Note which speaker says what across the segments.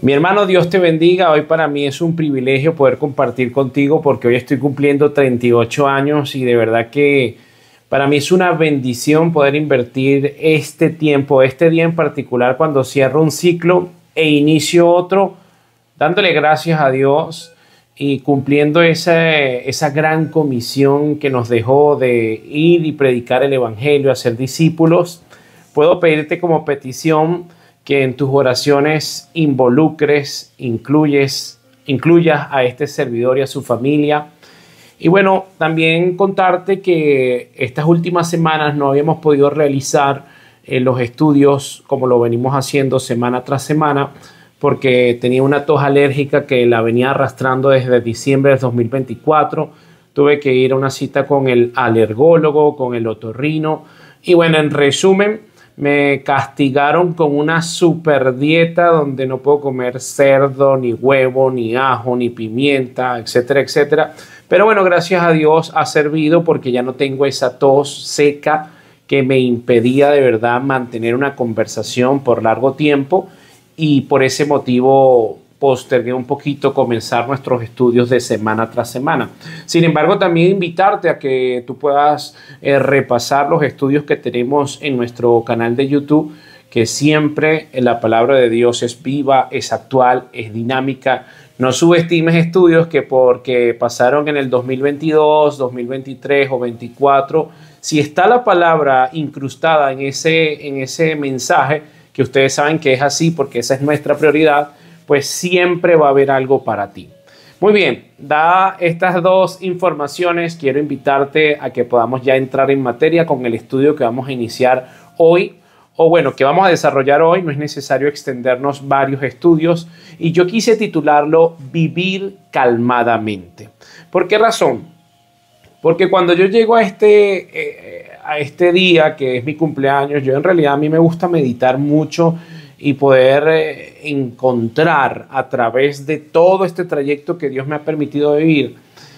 Speaker 1: Mi hermano, Dios te bendiga. Hoy para mí es un privilegio poder compartir contigo porque hoy estoy cumpliendo 38 años y de verdad que para mí es una bendición poder invertir este tiempo, este día en particular cuando cierro un ciclo e inicio otro, dándole gracias a Dios y cumpliendo esa gran comisión que nos dejó de ir y predicar el evangelio, hacer discípulos. Puedo pedirte como petición que en tus oraciones incluyas a este servidor y a su familia. Y bueno, también contarte que estas últimas semanas no habíamos podido realizar los estudios como lo venimos haciendo semana tras semana, porque tenía una tos alérgica que la venía arrastrando desde diciembre de 2024. Tuve que ir a una cita con el alergólogo, con el otorrino. Y bueno, en resumen, me castigaron con una super dieta donde no puedo comer cerdo, ni huevo, ni ajo, ni pimienta, etcétera, etcétera. Pero bueno, gracias a Dios ha servido porque ya no tengo esa tos seca que me impedía de verdad mantener una conversación por largo tiempo y por ese motivo postergué un poquito comenzar nuestros estudios de semana tras semana. Sin embargo, también invitarte a que tú puedas repasar los estudios que tenemos en nuestro canal de YouTube, que siempre la palabra de Dios es viva, es actual, es dinámica. No subestimes estudios que porque pasaron en el 2022, 2023 o 2024, si está la palabra incrustada en ese mensaje, que ustedes saben que es así porque esa es nuestra prioridad, pues siempre va a haber algo para ti. Muy bien, dadas estas dos informaciones, quiero invitarte a que podamos ya entrar en materia con el estudio que vamos a iniciar hoy, o bueno, que vamos a desarrollar hoy. No es necesario extendernos varios estudios y yo quise titularlo Vivir calmadamente. ¿Por qué razón? Porque cuando yo llego a este día, que es mi cumpleaños, yo en realidad a mí me gusta meditar mucho y poder encontrar a través de todo este trayecto que Dios me ha permitido vivir,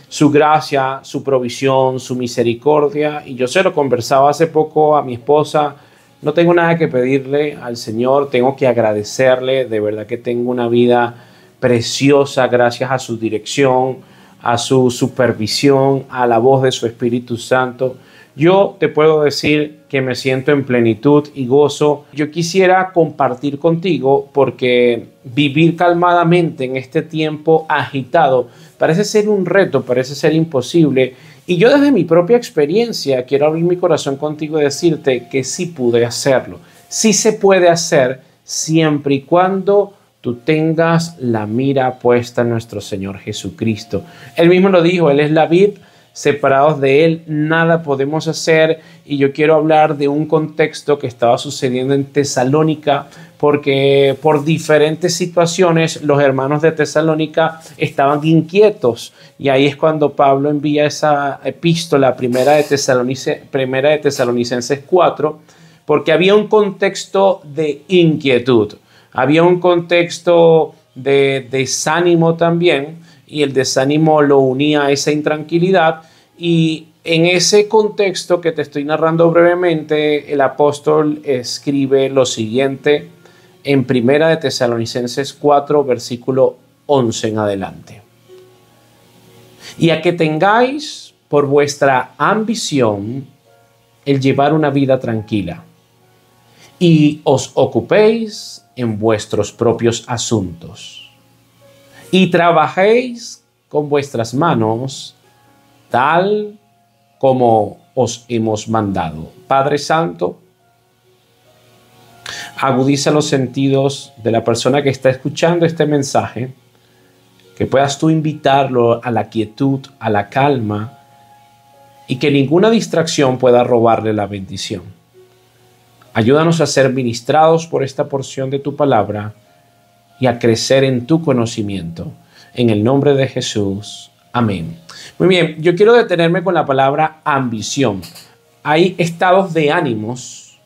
Speaker 1: su gracia, su provisión, su misericordia. Y yo se lo conversaba hace poco a mi esposa, no tengo nada que pedirle al Señor, tengo que agradecerle, de verdad que tengo una vida preciosa gracias a su dirección, a su supervisión, a la voz de su Espíritu Santo. Yo te puedo decir que me siento en plenitud y gozo. Yo quisiera compartir contigo porque vivir calmadamente en este tiempo agitado parece ser un reto, parece ser imposible. Y yo desde mi propia experiencia quiero abrir mi corazón contigo y decirte que sí pude hacerlo. Sí se puede hacer siempre y cuando tú tengas la mira puesta en nuestro Señor Jesucristo. Él mismo lo dijo, Él es la vid. Separados de Él nada podemos hacer. Y yo quiero hablar de un contexto que estaba sucediendo en Tesalónica, porque por diferentes situaciones los hermanos de Tesalónica estaban inquietos, y ahí es cuando Pablo envía esa epístola, primera de Tesalonicenses 4, porque había un contexto de inquietud, había un contexto de desánimo también, y el desánimo lo unía a esa intranquilidad. Y en ese contexto que te estoy narrando brevemente, el apóstol escribe lo siguiente en Primera de Tesalonicenses 4, versículo 11 en adelante. Y a que tengáis por vuestra ambición el llevar una vida tranquila y os ocupéis en vuestros propios asuntos y trabajéis con vuestras manos tal como os hemos mandado. Padre Santo, agudiza los sentidos de la persona que está escuchando este mensaje, que puedas tú invitarlo a la quietud, a la calma, y que ninguna distracción pueda robarle la bendición. Ayúdanos a ser ministrados por esta porción de tu palabra y a crecer en tu conocimiento. En el nombre de Jesús. Amén. Muy bien, yo quiero detenerme con la palabra ambición. Hay estados de ánimos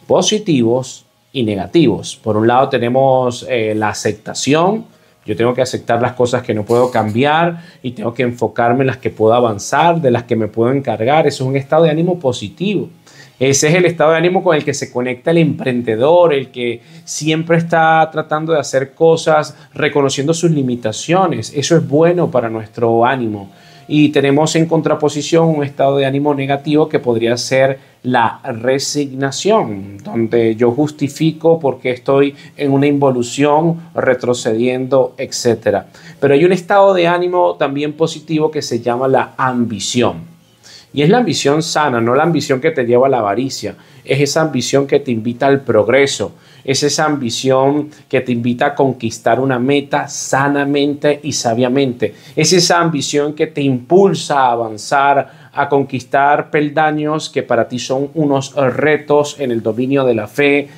Speaker 1: positivos y negativos. Por un lado tenemos la aceptación. Yo tengo que aceptar las cosas que no puedo cambiar y tengo que enfocarme en las que puedo avanzar, de las que me puedo encargar. Eso es un estado de ánimo positivo. Ese es el estado de ánimo con el que se conecta el emprendedor, el que siempre está tratando de hacer cosas, reconociendo sus limitaciones. Eso es bueno para nuestro ánimo. Y tenemos en contraposición un estado de ánimo negativo que podría ser la resignación, donde yo justifico por qué estoy en una involución, retrocediendo, etc. Pero hay un estado de ánimo también positivo que se llama la ambición. Y es la ambición sana, no la ambición que te lleva a la avaricia. Es esa ambición que te invita al progreso. Es esa ambición que te invita a conquistar una meta sanamente y sabiamente. Es esa ambición que te impulsa a avanzar, a conquistar peldaños que para ti son unos retos en el dominio de la fe,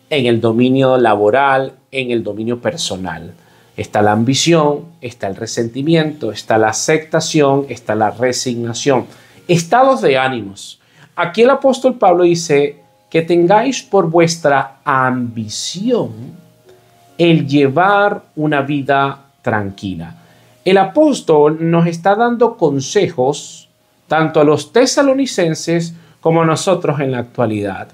Speaker 1: en el dominio laboral, en el dominio personal. Está la ambición, está el resentimiento, está la aceptación, está la resignación. Estados de ánimos. Aquí el apóstol Pablo dice que tengáis por vuestra ambición el llevar una vida tranquila. El apóstol nos está dando consejos tanto a los tesalonicenses como a nosotros en la actualidad.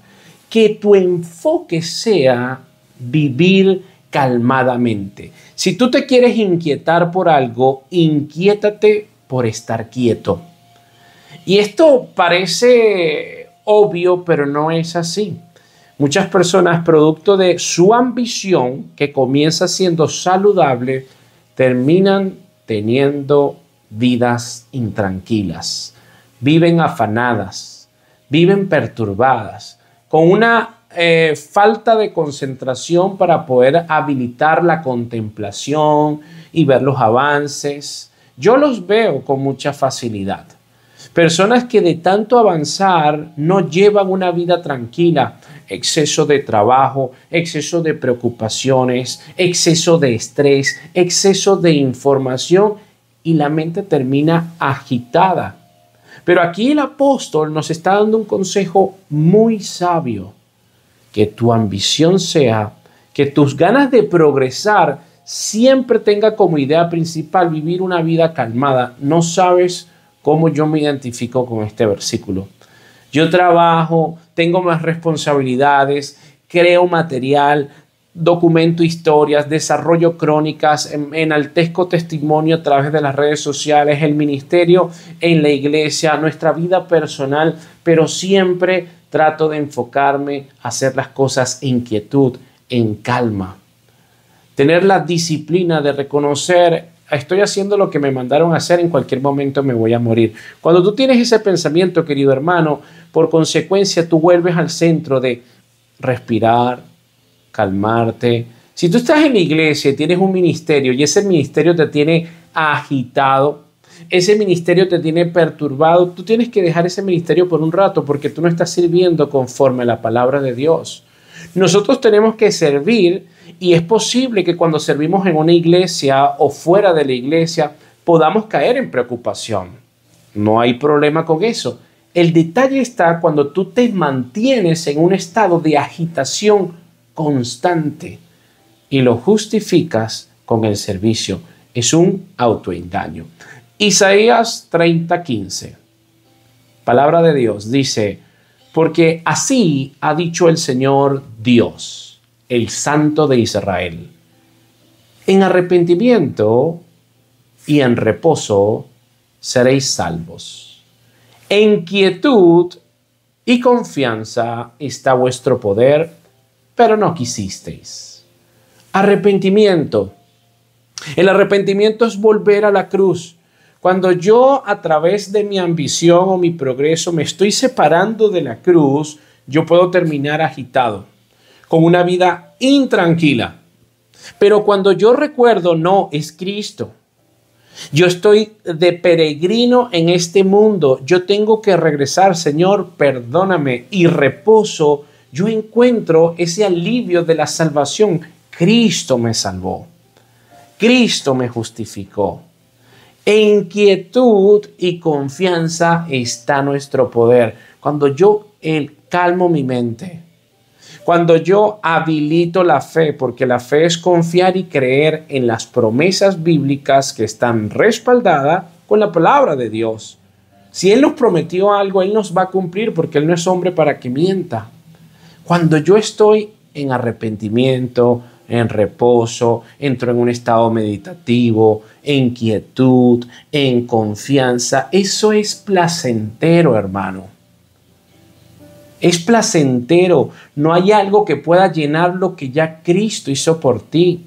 Speaker 1: Que tu enfoque sea vivir calmadamente. Si tú te quieres inquietar por algo, inquiétate por estar quieto. Y esto parece obvio, pero no es así. Muchas personas, producto de su ambición, que comienza siendo saludable, terminan teniendo vidas intranquilas. Viven afanadas, viven perturbadas, con una falta de concentración para poder habilitar la contemplación y ver los avances. Yo los veo con mucha facilidad. Personas que de tanto avanzar no llevan una vida tranquila, exceso de trabajo, exceso de preocupaciones, exceso de estrés, exceso de información y la mente termina agitada. Pero aquí el apóstol nos está dando un consejo muy sabio, que tu ambición sea, que tus ganas de progresar siempre tenga como idea principal vivir una vida calmada. No sabes cómo yo me identifico con este versículo. Yo trabajo, tengo más responsabilidades, creo material, documento historias, desarrollo crónicas, enaltezco testimonio a través de las redes sociales, el ministerio en la iglesia, nuestra vida personal, pero siempre trato de enfocarme a hacer las cosas en quietud, en calma. Tener la disciplina de reconocer: estoy haciendo lo que me mandaron a hacer, en cualquier momento me voy a morir. Cuando tú tienes ese pensamiento, querido hermano, por consecuencia tú vuelves al centro de respirar, calmarte. Si tú estás en la iglesia y tienes un ministerio y ese ministerio te tiene agitado, ese ministerio te tiene perturbado, tú tienes que dejar ese ministerio por un rato porque tú no estás sirviendo conforme a la palabra de Dios. Nosotros tenemos que servir. Y es posible que cuando servimos en una iglesia o fuera de la iglesia podamos caer en preocupación. No hay problema con eso. El detalle está cuando tú te mantienes en un estado de agitación constante y lo justificas con el servicio. Es un autoengaño. Isaías 30:15. Palabra de Dios dice: porque así ha dicho el Señor Dios, el Santo de Israel. En arrepentimiento y en reposo seréis salvos. En quietud y confianza está vuestro poder, pero no quisisteis. Arrepentimiento. El arrepentimiento es volver a la cruz. Cuando yo, a través de mi ambición o mi progreso, me estoy separando de la cruz, yo puedo terminar agitado, con una vida intranquila. Pero cuando yo recuerdo, no, es Cristo. Yo estoy de peregrino en este mundo. Yo tengo que regresar, Señor, perdóname. Y reposo, yo encuentro ese alivio de la salvación. Cristo me salvó. Cristo me justificó. En quietud y confianza está nuestro poder. Cuando yo calmo mi mente, cuando yo habilito la fe, porque la fe es confiar y creer en las promesas bíblicas que están respaldadas con la palabra de Dios. Si Él nos prometió algo, Él nos va a cumplir porque Él no es hombre para que mienta. Cuando yo estoy en arrepentimiento, en reposo, entro en un estado meditativo, en quietud, en confianza, eso es placentero, hermano. Es placentero. No hay algo que pueda llenar lo que ya Cristo hizo por ti.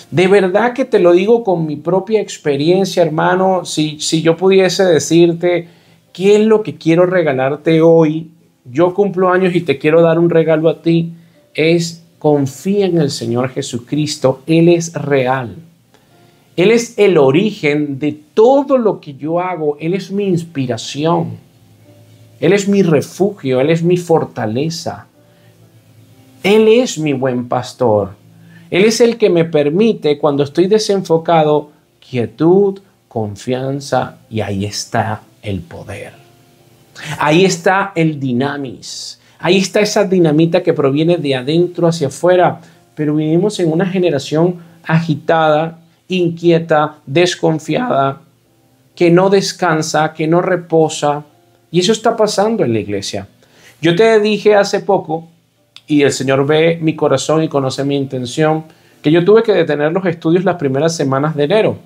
Speaker 1: De verdad que te lo digo con mi propia experiencia, hermano. Si yo pudiese decirte qué es lo que quiero regalarte hoy, yo cumplo años y te quiero dar un regalo a ti, es confía en el Señor Jesucristo. Él es real. Él es el origen de todo lo que yo hago. Él es mi inspiración. Él es mi refugio. Él es mi fortaleza. Él es mi buen pastor. Él es el que me permite, cuando estoy desenfocado, quietud, confianza, y ahí está el poder. Ahí está el dinamis. Ahí está esa dinamita que proviene de adentro hacia afuera. Pero vivimos en una generación agitada, inquieta, desconfiada, que no descansa, que no reposa. Y eso está pasando en la iglesia. Yo te dije hace poco, y el Señor ve mi corazón y conoce mi intención, que yo tuve que detener los estudios las primeras semanas de enero.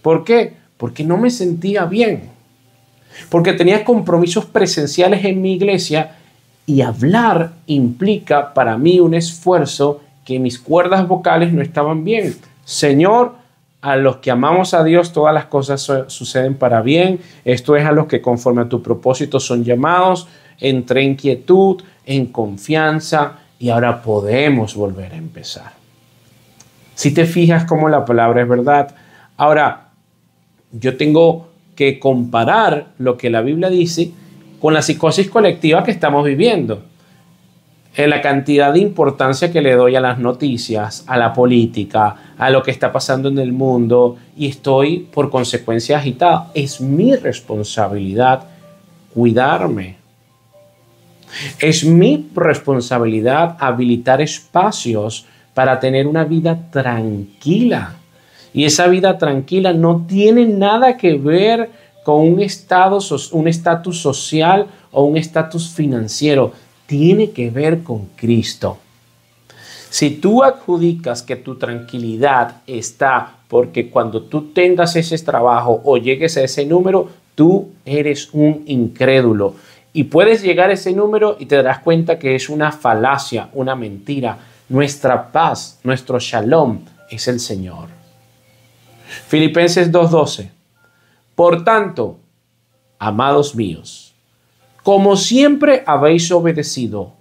Speaker 1: ¿Por qué? Porque no me sentía bien. Porque tenía compromisos presenciales en mi iglesia y hablar implica para mí un esfuerzo que mis cuerdas vocales no estaban bien. Señor, a los que amamos a Dios todas las cosas suceden para bien. Esto es a los que conforme a tu propósito son llamados. Entré en quietud, en confianza y ahora podemos volver a empezar. Si te fijas cómo la palabra es verdad. Ahora, yo tengo que comparar lo que la Biblia dice con la psicosis colectiva que estamos viviendo. En la cantidad de importancia que le doy a las noticias, a la política, a lo que está pasando en el mundo, y estoy por consecuencia agitado. Es mi responsabilidad cuidarme. Es mi responsabilidad habilitar espacios para tener una vida tranquila. Y esa vida tranquila no tiene nada que ver con un estatus social o un estatus financiero. Tiene que ver con Cristo. Si tú adjudicas que tu tranquilidad está porque cuando tú tengas ese trabajo o llegues a ese número, tú eres un incrédulo. Y puedes llegar a ese número y te darás cuenta que es una falacia, una mentira. Nuestra paz, nuestro shalom es el Señor. Filipenses 2:12. Por tanto, amados míos, como siempre habéis obedecido,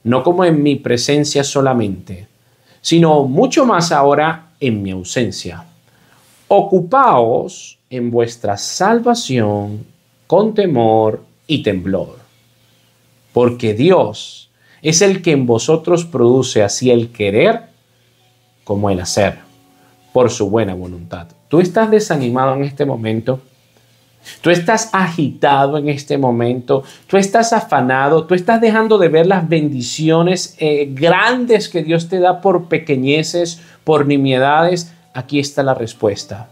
Speaker 1: no como en mi presencia solamente, sino mucho más ahora en mi ausencia. Ocupaos en vuestra salvación con temor y temblor, porque Dios es el que en vosotros produce así el querer como el hacer, por su buena voluntad. ¿Tú estás desanimado en este momento? ¿Tú estás agitado en este momento? ¿Tú estás afanado? ¿Tú estás dejando de ver las bendiciones grandes que Dios te da por pequeñeces, por nimiedades? Aquí está la respuesta.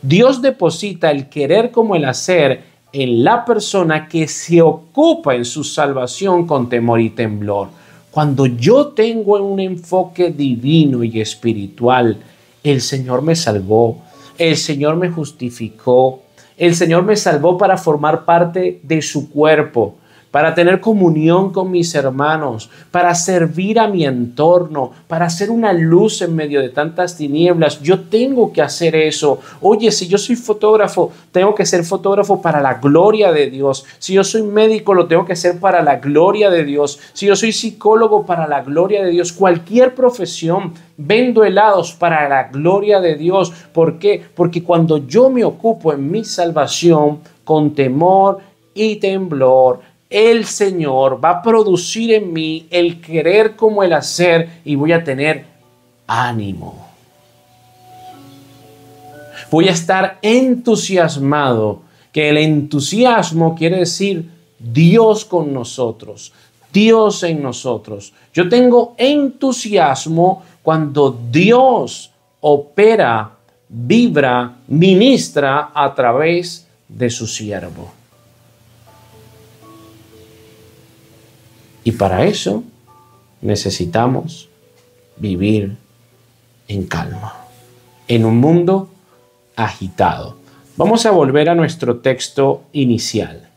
Speaker 1: Dios deposita el querer como el hacer en la persona que se ocupa en su salvación con temor y temblor. Cuando yo tengo un enfoque divino y espiritual, el Señor me salvó, el Señor me justificó, el Señor me salvó para formar parte de su cuerpo, para tener comunión con mis hermanos, para servir a mi entorno, para ser una luz en medio de tantas tinieblas. Yo tengo que hacer eso. Oye, si yo soy fotógrafo, tengo que ser fotógrafo para la gloria de Dios. Si yo soy médico, lo tengo que hacer para la gloria de Dios. Si yo soy psicólogo, para la gloria de Dios. Cualquier profesión, vendo helados para la gloria de Dios. ¿Por qué? Porque cuando yo me ocupo en mi salvación con temor y temblor, el Señor va a producir en mí el querer como el hacer y voy a tener ánimo. Voy a estar entusiasmado, que el entusiasmo quiere decir Dios con nosotros, Dios en nosotros. Yo tengo entusiasmo cuando Dios opera, vibra, ministra a través de su siervo. Y para eso necesitamos vivir en calma, en un mundo agitado. Vamos a volver a nuestro texto inicial.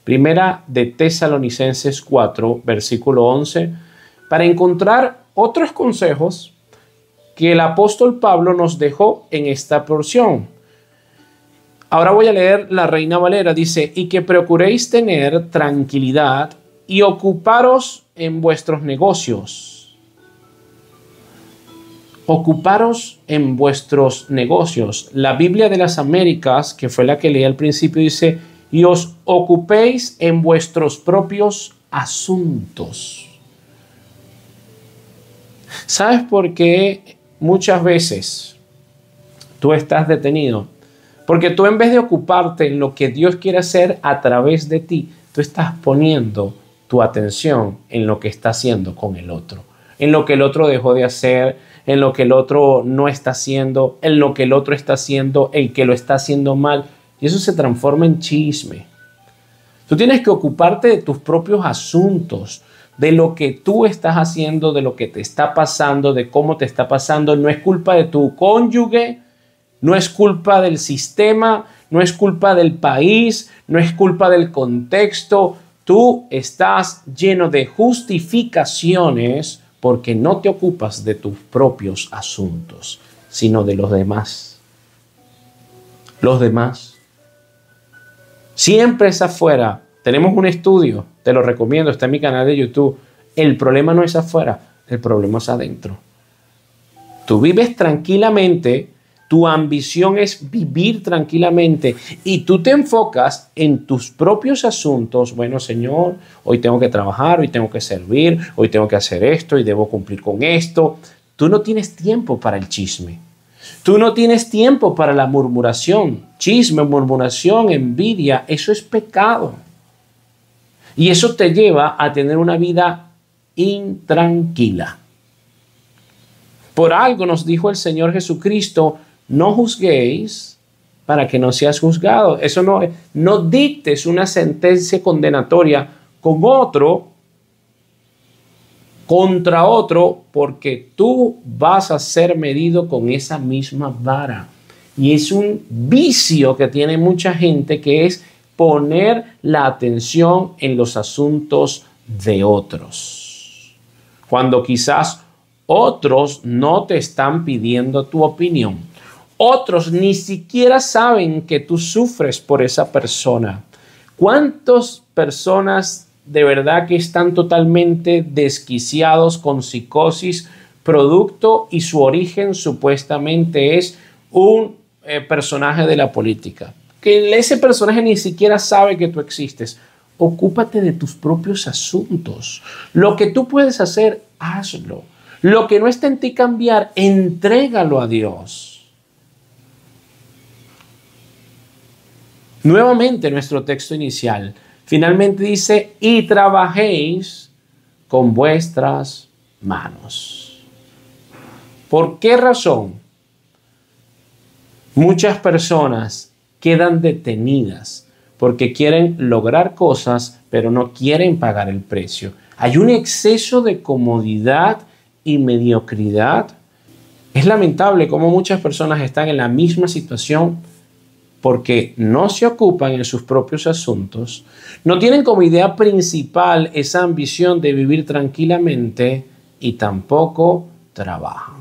Speaker 1: Primera de Tesalonicenses 4, versículo 11, para encontrar otros consejos que el apóstol Pablo nos dejó en esta porción. Ahora voy a leer la Reina Valera. Dice, y que procuréis tener tranquilidad y ocuparos en vuestros negocios. Ocuparos en vuestros negocios. La Biblia de las Américas, que fue la que leí al principio, dice, y os ocupéis en vuestros propios asuntos. ¿Sabes por qué muchas veces tú estás detenido? Porque tú, en vez de ocuparte en lo que Dios quiere hacer a través de ti, tú estás poniendo tu atención en lo que está haciendo con el otro, en lo que el otro dejó de hacer, en lo que el otro no está haciendo, en lo que el otro está haciendo, el que lo está haciendo mal. Y eso se transforma en chisme. Tú tienes que ocuparte de tus propios asuntos, de lo que tú estás haciendo, de lo que te está pasando, de cómo te está pasando. No es culpa de tu cónyuge, no es culpa del sistema, no es culpa del país, no es culpa del contexto. Tú estás lleno de justificaciones porque no te ocupas de tus propios asuntos, sino de los demás. Los demás. Siempre es afuera. Tenemos un estudio, te lo recomiendo, está en mi canal de YouTube. El problema no es afuera, el problema es adentro. Tú vives tranquilamente, tu ambición es vivir tranquilamente y tú te enfocas en tus propios asuntos. Bueno, Señor, hoy tengo que trabajar, hoy tengo que servir, hoy tengo que hacer esto y debo cumplir con esto. Tú no tienes tiempo para el chisme. Tú no tienes tiempo para la murmuración. Chisme, murmuración, envidia, eso es pecado. Y eso te lleva a tener una vida intranquila. Por algo nos dijo el Señor Jesucristo, no juzguéis para que no seas juzgado. Eso no dictes una sentencia condenatoria con otro, contra otro, porque tú vas a ser medido con esa misma vara. Y es un vicio que tiene mucha gente, que es poner la atención en los asuntos de otros, cuando quizás otros no te están pidiendo tu opinión. Otros ni siquiera saben que tú sufres por esa persona. ¿Cuántas personas de verdad que están totalmente desquiciados con psicosis, producto y su origen supuestamente es un personaje de la política? Que ese personaje ni siquiera sabe que tú existes. Ocúpate de tus propios asuntos. Lo que tú puedes hacer, hazlo. Lo que no está en ti cambiar, entrégalo a Dios. Nuevamente nuestro texto inicial. Finalmente dice, y trabajéis con vuestras manos. ¿Por qué razón muchas personas quedan detenidas? Porque quieren lograr cosas, pero no quieren pagar el precio. Hay un exceso de comodidad y mediocridad. Es lamentable cómo muchas personas están en la misma situación porque no se ocupan en sus propios asuntos, no tienen como idea principal esa ambición de vivir tranquilamente y tampoco trabajan.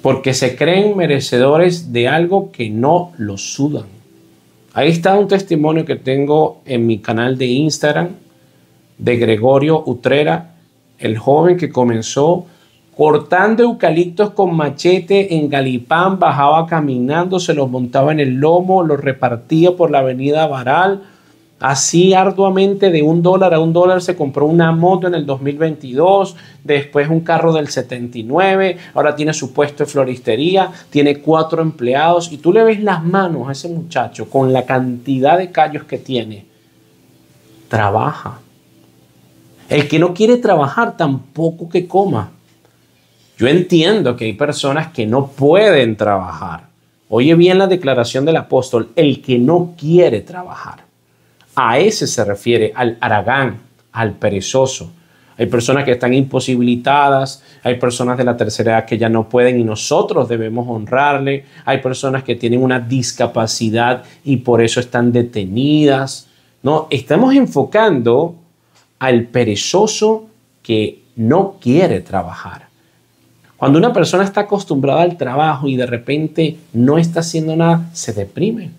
Speaker 1: Porque se creen merecedores de algo que no los sudan. Ahí está un testimonio que tengo en mi canal de Instagram de Gregorio Utrera, el joven que comenzó cortando eucaliptos con machete en Galipán, bajaba caminando, se los montaba en el lomo, los repartía por la avenida Baral, así arduamente. De $1 a $1 se compró una moto en el 2022, después un carro del 79, ahora tiene su puesto de floristería, tiene 4 empleados y tú le ves las manos a ese muchacho con la cantidad de callos que tiene. Trabaja. El que no quiere trabajar, tampoco que coma. Yo entiendo que hay personas que no pueden trabajar. Oye bien la declaración del apóstol, el que no quiere trabajar. A ese se refiere, al haragán, al perezoso. Hay personas que están imposibilitadas, hay personas de la tercera edad que ya no pueden y nosotros debemos honrarle. Hay personas que tienen una discapacidad y por eso están detenidas. No, estamos enfocando al perezoso que no quiere trabajar. Cuando una persona está acostumbrada al trabajo y de repente no está haciendo nada, se deprime.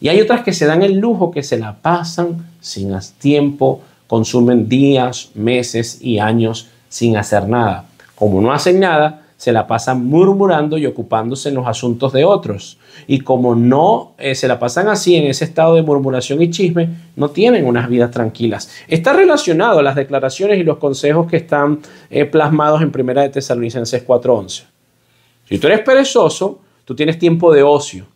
Speaker 1: Y hay otras que se dan el lujo, que se la pasan sin tiempo, consumen días, meses y años sin hacer nada. Como no hacen nada, se la pasan murmurando y ocupándose en los asuntos de otros. Y como no se la pasan así en ese estado de murmuración y chisme, no tienen unas vidas tranquilas. Está relacionado a las declaraciones y los consejos que están plasmados en 1 de Tesalonicenses 4:11. Si tú eres perezoso, tú tienes tiempo de ocio.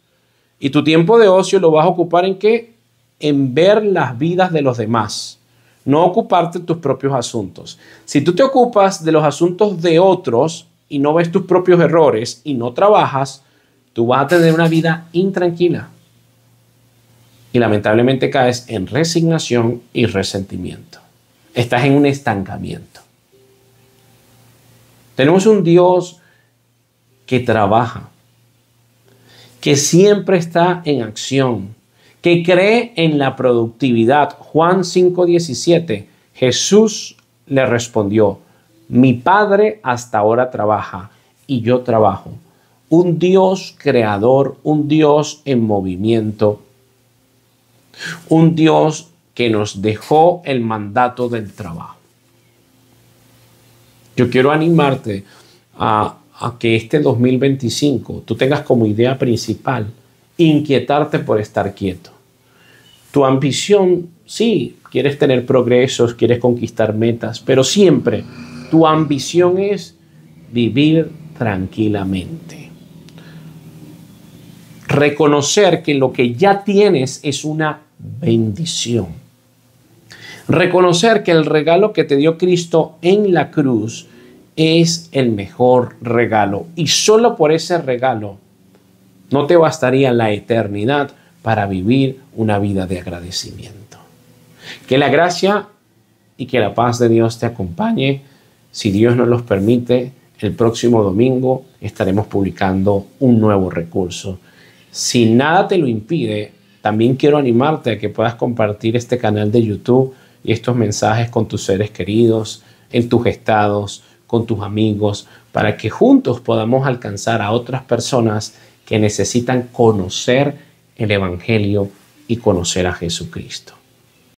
Speaker 1: Y tu tiempo de ocio lo vas a ocupar ¿en qué? En ver las vidas de los demás. No ocuparte en tus propios asuntos. Si tú te ocupas de los asuntos de otros y no ves tus propios errores y no trabajas, tú vas a tener una vida intranquila. Y lamentablemente caes en resignación y resentimiento. Estás en un estancamiento. Tenemos un Dios que trabaja, que siempre está en acción, que cree en la productividad. Juan 5:17, Jesús le respondió: mi Padre hasta ahora trabaja y yo trabajo. Un Dios creador, un Dios en movimiento, un Dios que nos dejó el mandato del trabajo. Yo quiero animarte a que este 2025 tú tengas como idea principal inquietarte por estar quieto. Tu ambición, sí, quieres tener progresos, quieres conquistar metas, pero siempre tu ambición es vivir tranquilamente. Reconocer que lo que ya tienes es una bendición. Reconocer que el regalo que te dio Cristo en la cruz es el mejor regalo. Y solo por ese regalo no te bastaría la eternidad para vivir una vida de agradecimiento. Que la gracia y que la paz de Dios te acompañe. Si Dios nos los permite, el próximo domingo estaremos publicando un nuevo recurso. Si nada te lo impide, también quiero animarte a que puedas compartir este canal de YouTube y estos mensajes con tus seres queridos, en tus estados, con tus amigos, para que juntos podamos alcanzar a otras personas que necesitan conocer el Evangelio y conocer a Jesucristo.